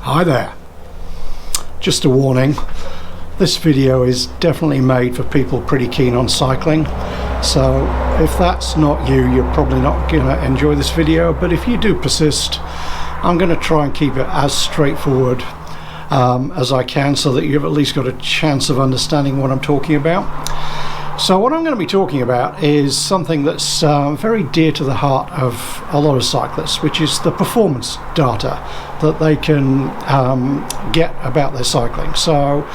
Hi there. Just a warning, this video is definitely made for people pretty keen on cycling, so if that's not you, you're probably not going to enjoy this video, but if you do persist, I'm going to try and keep it as straightforward as I can so that you've at least got a chance of understanding what I'm talking about. So what I'm going to be talking about is something that's very dear to the heart of a lot of cyclists, which is the performance data that they can get about their cycling. So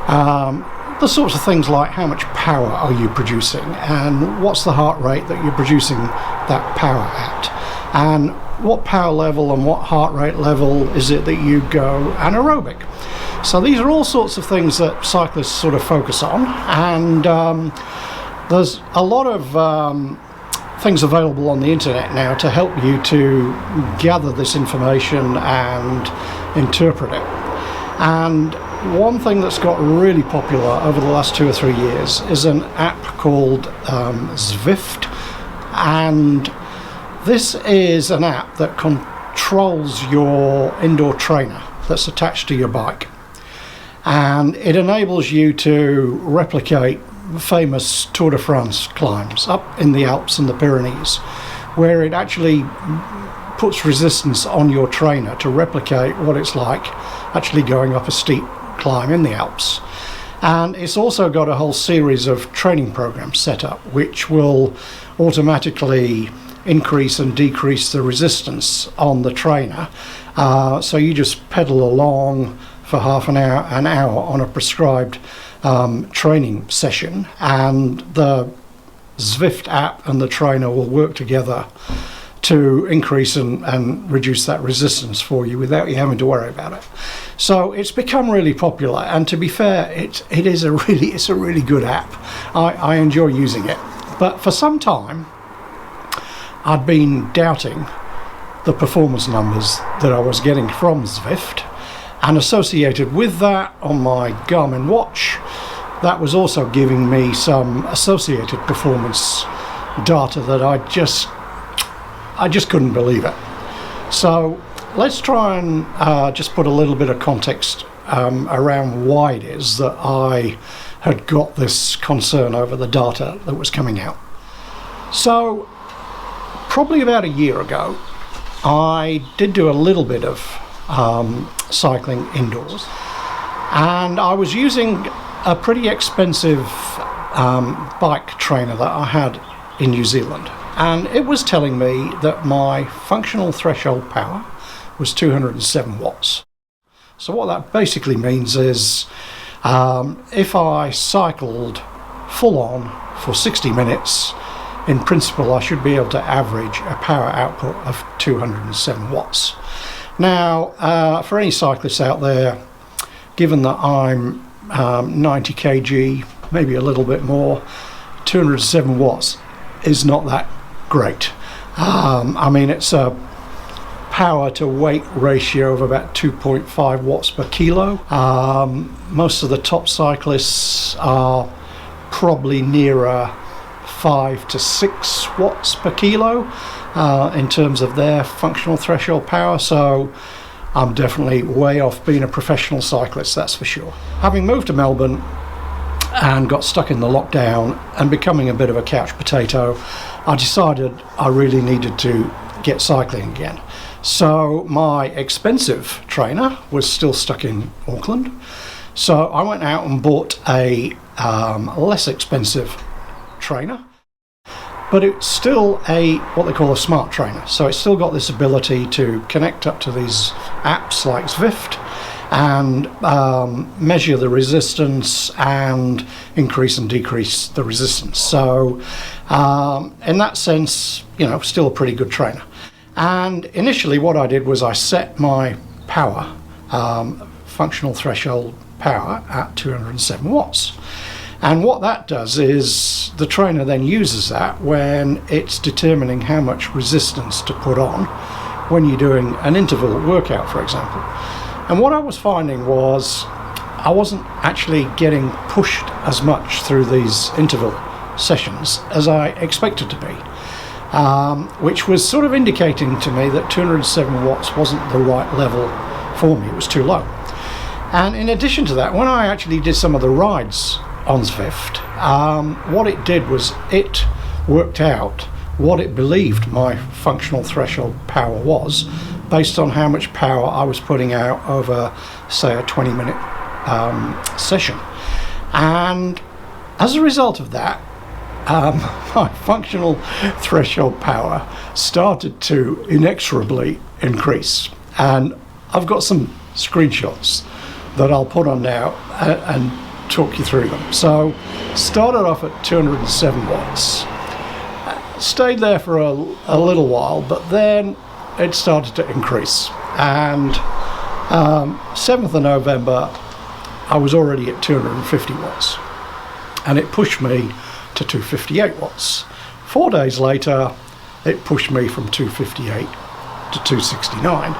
the sorts of things like how much power are you producing, and what's the heart rate that you're producing that power at, and what power level and what heart rate level is it that you go anaerobic. So these are all sorts of things that cyclists sort of focus on, and there's a lot of things available on the internet now to help you to gather this information and interpret it. And one thing that's got really popular over the last 2 or 3 years is an app called Zwift, and this is an app that controls your indoor trainer that's attached to your bike. And it enables you to replicate famous Tour de France climbs up in the Alps and the Pyrenees, where it actually puts resistance on your trainer to replicate what it's like actually going up a steep climb in the Alps. And it's also got a whole series of training programs set up which will automatically increase and decrease the resistance on the trainer. So you just pedal along for half an hour on a prescribed training session, and the Zwift app and the trainer will work together to increase and reduce that resistance for you without you having to worry about it. So it's become really popular, and to be fair, it's a really good app. I enjoy using it, but for some time I'd been doubting the performance numbers that I was getting from Zwift. And associated with that, on my Garmin watch, that was also giving me some associated performance data that I just couldn't believe it. So let's try and just put a little bit of context around why it is that I had got this concern over the data that was coming out. So probably about a year ago, I did do a little bit of cycling indoors, and I was using a pretty expensive bike trainer that I had in New Zealand, and it was telling me that my functional threshold power was 207 watts. So what that basically means is if I cycled full on for 60 minutes, in principle I should be able to average a power output of 207 watts. Now, for any cyclists out there, given that I'm 90 kg, maybe a little bit more, 207 watts is not that great. I mean, it's a power to weight ratio of about 2.5 watts per kilo. Most of the top cyclists are probably nearer 5 to 6 watts per kilo in terms of their functional threshold power, so I'm definitely way off being a professional cyclist, that's for sure. Having moved to Melbourne and got stuck in the lockdown and becoming a bit of a couch potato, I decided I really needed to get cycling again. So my expensive trainer was still stuck in Auckland, so I went out and bought a less expensive trainer. But it's still what they call a smart trainer. So it's still got this ability to connect up to these apps like Zwift and measure the resistance and increase and decrease the resistance. So in that sense, still a pretty good trainer. And initially what I did was I set my power, functional threshold power, at 207 watts. And what that does is the trainer then uses that when it's determining how much resistance to put on when you're doing an interval workout, for example. And what I was finding was I wasn't actually getting pushed as much through these interval sessions as I expected to be, which was sort of indicating to me that 207 watts wasn't the right level for me. It was too low. And in addition to that, when I actually did some of the rides on Zwift, what it did was it worked out what it believed my functional threshold power was based on how much power I was putting out over, say, a 20-minute session. And as a result of that, my functional threshold power started to inexorably increase. And I've got some screenshots that I'll put on now and talk you through them. So started off at 207 watts, stayed there for a little while, but then it started to increase. And 7th of November, I was already at 250 watts, and it pushed me to 258 watts. 4 days later, it pushed me from 258 to 269.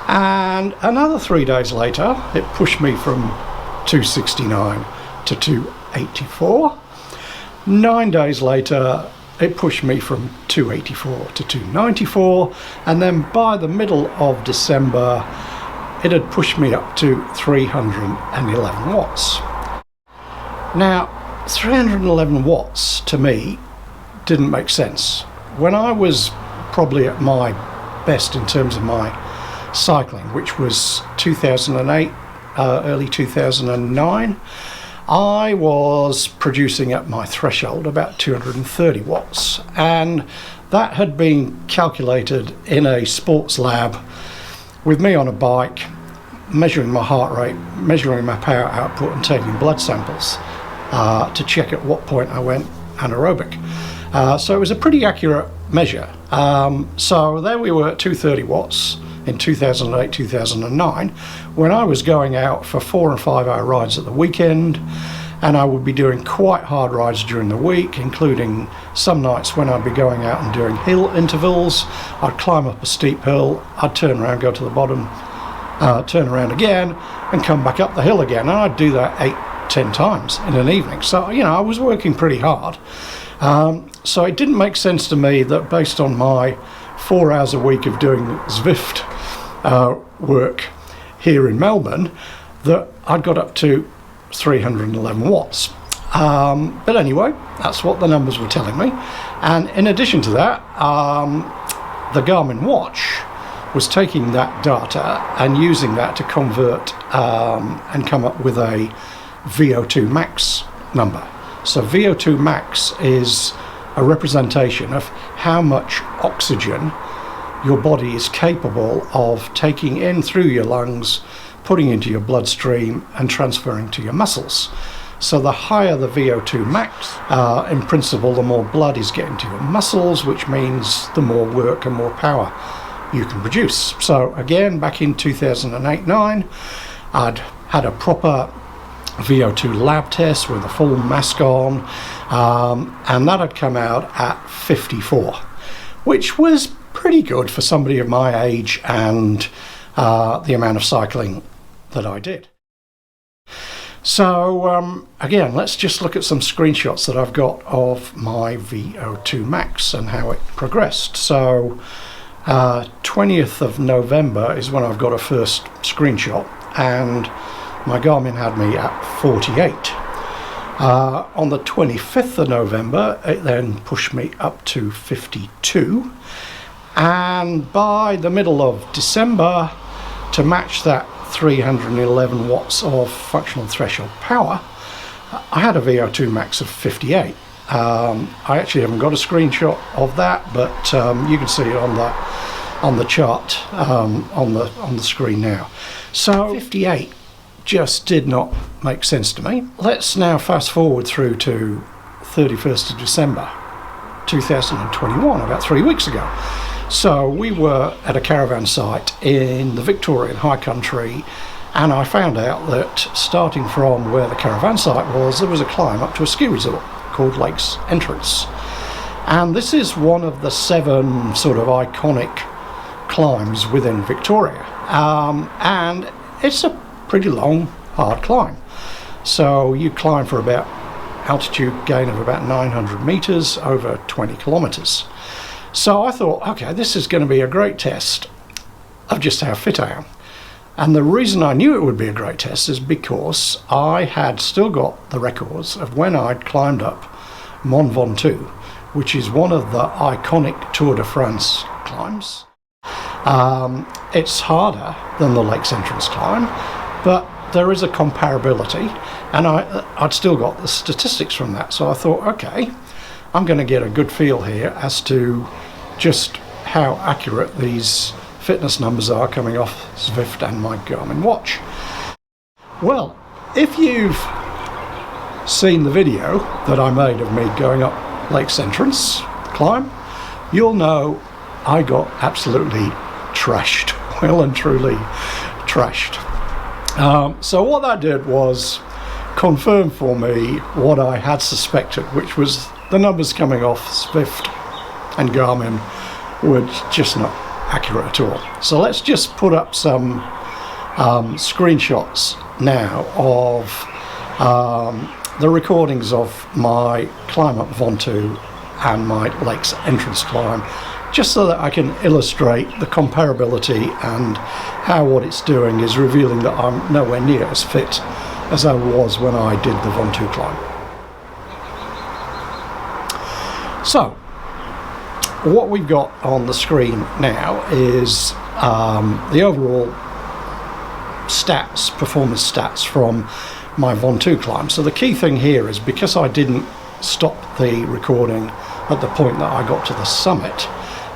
And another 3 days later, it pushed me from 269 to 284. 9 days later, it pushed me from 284 to 294. And then by the middle of December, it had pushed me up to 311 watts. Now, 311 watts to me didn't make sense. When I was probably at my best in terms of my cycling, which was 2008, early 2009, I was producing at my threshold about 230 watts, and that had been calculated in a sports lab with me on a bike, measuring my heart rate, measuring my power output, and taking blood samples to check at what point I went anaerobic. So it was a pretty accurate measure. So there we were at 230 watts in 2008, 2009, when I was going out for 4 and 5 hour rides at the weekend, and I would be doing quite hard rides during the week, including some nights when I'd be going out and doing hill intervals. I'd climb up a steep hill, I'd turn around, go to the bottom, turn around again, and come back up the hill again, and I'd do that 8-10 times in an evening. So, you know, I was working pretty hard. So it didn't make sense to me that based on my 4 hours a week of doing Zwift work here in Melbourne, that I'd got up to 311 watts. But anyway, that's what the numbers were telling me. And in addition to that, the Garmin watch was taking that data and using that to convert and come up with a VO2 max number. So VO2 max is a representation of how much oxygen your body is capable of taking in through your lungs, putting into your bloodstream, and transferring to your muscles. So the higher the VO2 max, in principle, the more blood is getting to your muscles, which means the more work and more power you can produce. So again, back in 2008-9, I'd had a proper VO2 lab test with a full mask on, and that had come out at 54, which was pretty good for somebody of my age and the amount of cycling that I did. So again, let's just look at some screenshots that I've got of my VO2 max and how it progressed. So 20th of November is when I've got a first screenshot, and my Garmin had me at 48. On the 25th of November, it then pushed me up to 52. And by the middle of December, to match that 311 watts of functional threshold power, I had a VO2 max of 58. I actually haven't got a screenshot of that, but you can see it on the chart on the screen now. So 58 just did not make sense to me. Let's now fast forward through to 31st of December 2021, about 3 weeks ago. So we were at a caravan site in the Victorian High Country, and I found out that starting from where the caravan site was, there was a climb up to a ski resort called Lakes Entrance. And this is one of the 7 sort of iconic climbs within Victoria. And it's a pretty long, hard climb. So you climb for about altitude gain of about 900 meters over 20 kilometers. So I thought, okay, this is going to be a great test of just how fit I am. And the reason I knew it would be a great test is because I had still got the records of when I'd climbed up Mont Ventoux, which is one of the iconic Tour de France climbs. It's harder than the Lakes Entrance climb, but there is a comparability, and I'd still got the statistics from that. So I thought, okay, I'm going to get a good feel here as to just how accurate these fitness numbers are coming off Zwift and my Garmin watch. Well, if you've seen the video that I made of me going up Lakes Entrance climb, you'll know I got absolutely trashed, well and truly trashed. So what that did was confirm for me what I had suspected, which was the numbers coming off Zwift and Garmin were just not accurate at all. So let's just put up some screenshots now of the recordings of my climb up Ventoux and my Lakes Entrance climb, just so that I can illustrate the comparability and how what it's doing is revealing that I'm nowhere near as fit as I was when I did the Ventoux climb. So what we've got on the screen now is the overall stats, performance stats from my Ventoux climb. So the key thing here is, because I didn't stop the recording at the point that I got to the summit,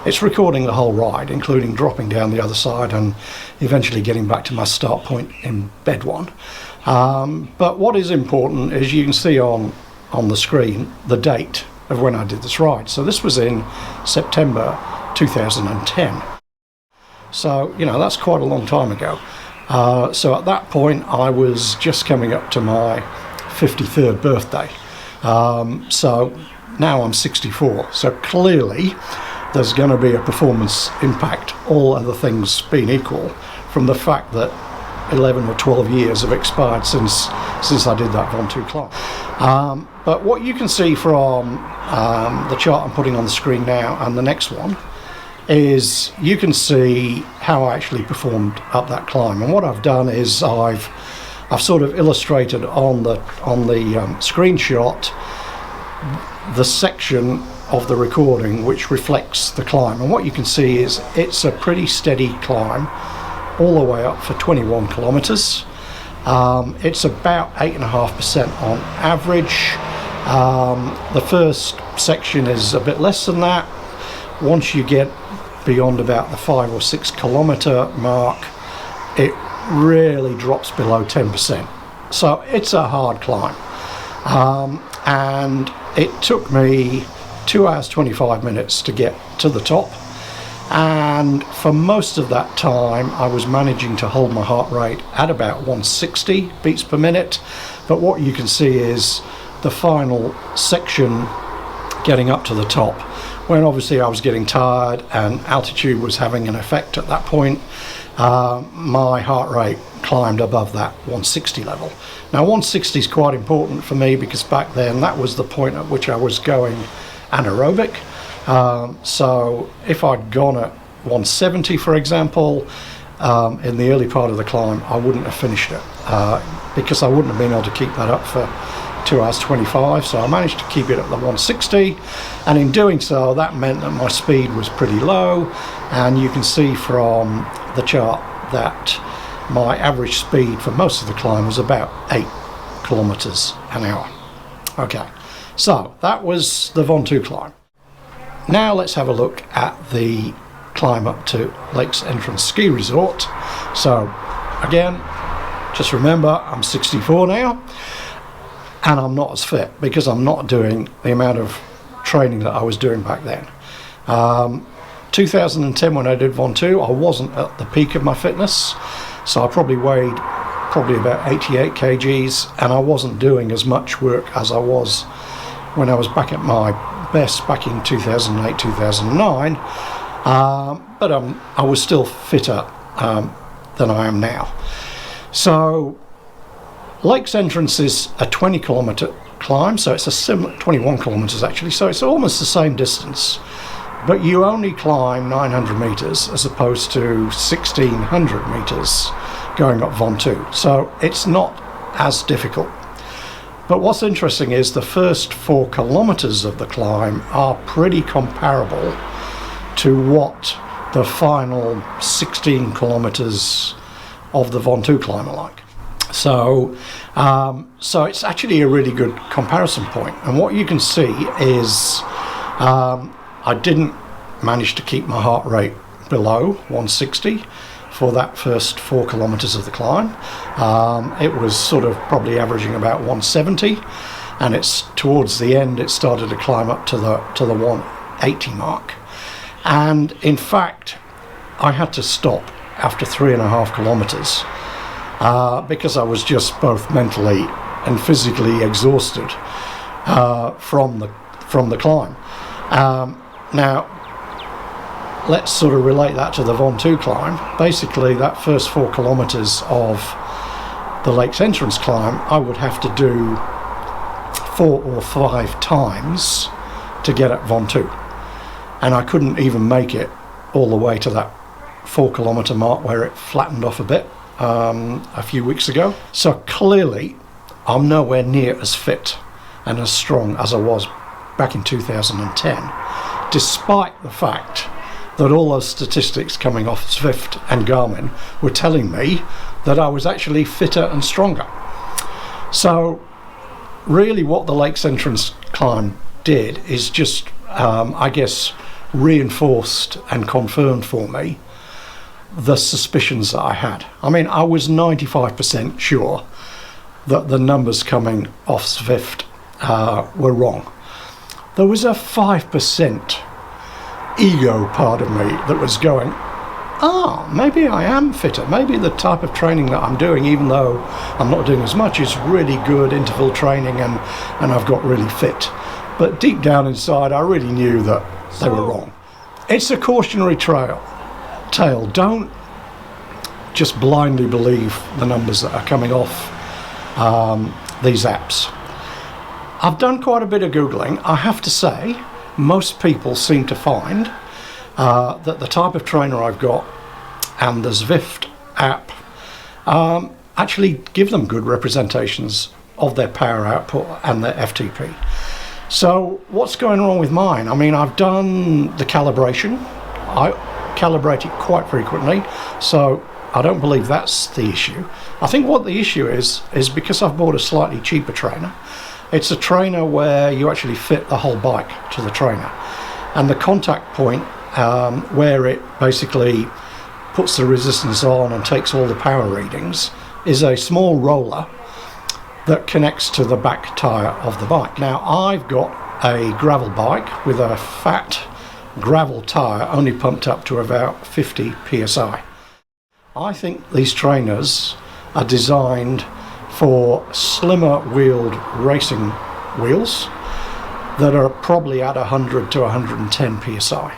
it's recording the whole ride, including dropping down the other side and eventually getting back to my start point in bed one. But what is important is you can see on the screen the date of when I did this ride. So this was in September 2010. So, you know, that's quite a long time ago. So at that point I was just coming up to my 53rd birthday. So now I'm 64. So clearly there's going to be a performance impact, all other things being equal, from the fact that 11 or 12 years have expired since I did that Ventoux climb. But what you can see from the chart I'm putting on the screen now and the next one is you can see how I actually performed up that climb. And what I've done is I've sort of illustrated on the screenshot the section of the recording which reflects the climb. And what you can see is it's a pretty steady climb all the way up for 21 kilometers. It's about 8.5% on average. The first section is a bit less than that. Once you get beyond about the 5 or 6 kilometer mark, it really drops below 10%. So it's a hard climb. And it took me 2 hours 25 minutes to get to the top, and for most of that time I was managing to hold my heart rate at about 160 beats per minute. But what you can see is the final section getting up to the top, when obviously I was getting tired and altitude was having an effect at that point. My heart rate climbed above that 160 level. Now 160 is quite important for me because back then that was the point at which I was going anaerobic. So if I'd gone at 170, for example, in the early part of the climb, I wouldn't have finished it because I wouldn't have been able to keep that up for 2 hours 25. So I managed to keep it at the 160, and in doing so that meant that my speed was pretty low, and you can see from the chart that my average speed for most of the climb was about 8 kilometers an hour. Okay, so that was the Ventoux climb. Now let's have a look at the climb up to Lakes Entrance Ski Resort. So again, just remember I'm 64 now, and I'm not as fit because I'm not doing the amount of training that I was doing back then. 2010 when I did Ventoux, I wasn't at the peak of my fitness, so I probably weighed about 88 kgs, and I wasn't doing as much work as I was when I was back at my best back in 2008, 2009, but I was still fitter than I am now. So Lakes Entrance is a 20 kilometer climb, so it's a similar 21 kilometers actually, so it's almost the same distance, but you only climb 900 meters as opposed to 1600 meters going up VO2. So it's not as difficult. But what's interesting is the first 4 kilometers of the climb are pretty comparable to what the final 16 kilometers of the VO2 climb are like. So it's actually a really good comparison point. And what you can see is I didn't manage to keep my heart rate below 160 for that first 4 kilometers of the climb. It was sort of probably averaging about 170, and it's towards the end it started to climb up to the 180 mark. And in fact, I had to stop after 3.5 kilometers because I was just both mentally and physically exhausted from the climb. Now, let's sort of relate that to the VO2 climb. Basically, that first 4 kilometers of the Lakes Entrance climb, I would have to do 4 or 5 times to get at VO2. And I couldn't even make it all the way to that 4 kilometer mark where it flattened off a bit a few weeks ago. So clearly, I'm nowhere near as fit and as strong as I was back in 2010, despite the fact that all those statistics coming off Zwift and Garmin were telling me that I was actually fitter and stronger. So really what the Lakes Entrance climb did is just, I guess, reinforced and confirmed for me the suspicions that I had. I mean, I was 95% sure that the numbers coming off Zwift were wrong. There was a 5% ego part of me that was going, maybe I am fitter. Maybe the type of training that I'm doing, even though I'm not doing as much, is really good interval training and I've got really fit. But deep down inside, I really knew that they were wrong. It's a cautionary tale. Don't just blindly believe the numbers that are coming off these apps. I've done quite a bit of Googling. I have to say, most people seem to find that the type of trainer I've got and the Zwift app actually give them good representations of their power output and their FTP. So what's going wrong with mine? I mean, I've done the calibration. I calibrate it quite frequently, so I don't believe that's the issue. I think what the issue is because I've bought a slightly cheaper trainer. It's a trainer where you actually fit the whole bike to the trainer, and the contact point where it basically puts the resistance on and takes all the power readings is a small roller that connects to the back tyre of the bike. Now, I've got a gravel bike with a fat gravel tyre only pumped up to about 50 psi. I think these trainers are designed for slimmer wheeled racing wheels that are probably at 100 to 110 psi.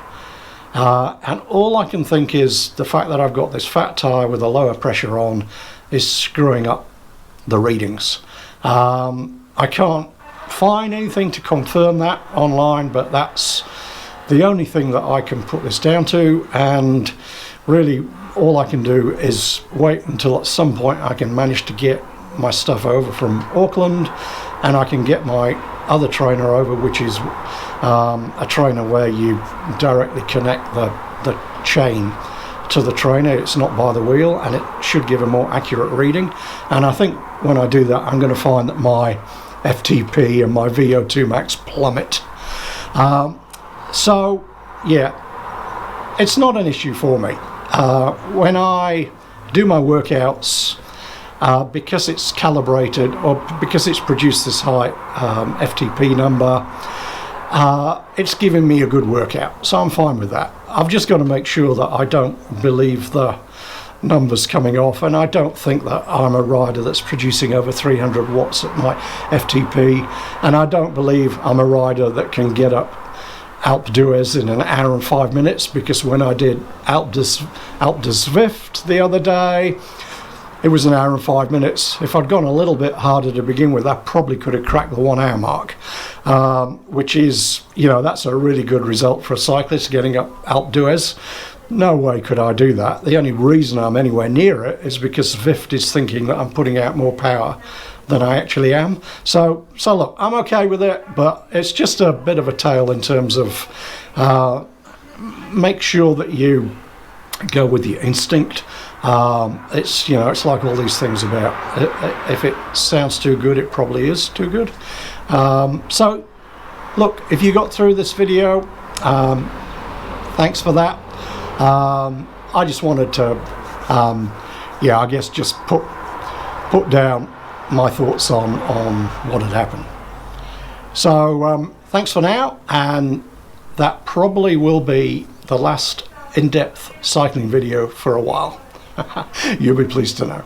And all I can think is the fact that I've got this fat tyre with a lower pressure on is screwing up the readings. I can't find anything to confirm that online, but that's the only thing that I can put this down to, and really all I can do is wait until at some point I can manage to get my stuff over from Auckland and I can get my other trainer over, which is a trainer where you directly connect the chain to the trainer. It's not by the wheel, and it should give a more accurate reading. And I think when I do that, I'm going to find that my FTP and my VO2 max plummet. So yeah, it's not an issue for me. When I do my workouts, because it's calibrated or because it's produced this high FTP number, it's giving me a good workout, so I'm fine with that. I've just got to make sure that I don't believe the numbers coming off, and I don't think that I'm a rider that's producing over 300 watts at my FTP, and I don't believe I'm a rider that can get up Alpe d'Huez in an hour and 5 minutes, because when I did Alpe d'Huez the other day, it was an hour and 5 minutes. If I'd gone a little bit harder to begin with, I probably could have cracked the 1 hour mark, which is, that's a really good result for a cyclist getting up Alpe d'Huez. no way could I do that. The only reason I'm anywhere near it is because Zwift is thinking that I'm putting out more power than I actually am. So look, I'm okay with it, but it's just a bit of a tale in terms of make sure that you go with your instinct. It's, you know, it's like all these things about if it sounds too good, it probably is too good. So look, if you got through this video, thanks for that. I just wanted to yeah, I guess just put down my thoughts on what had happened. So thanks for now, and that probably will be the last in-depth cycling video for a while. You'll be pleased to know.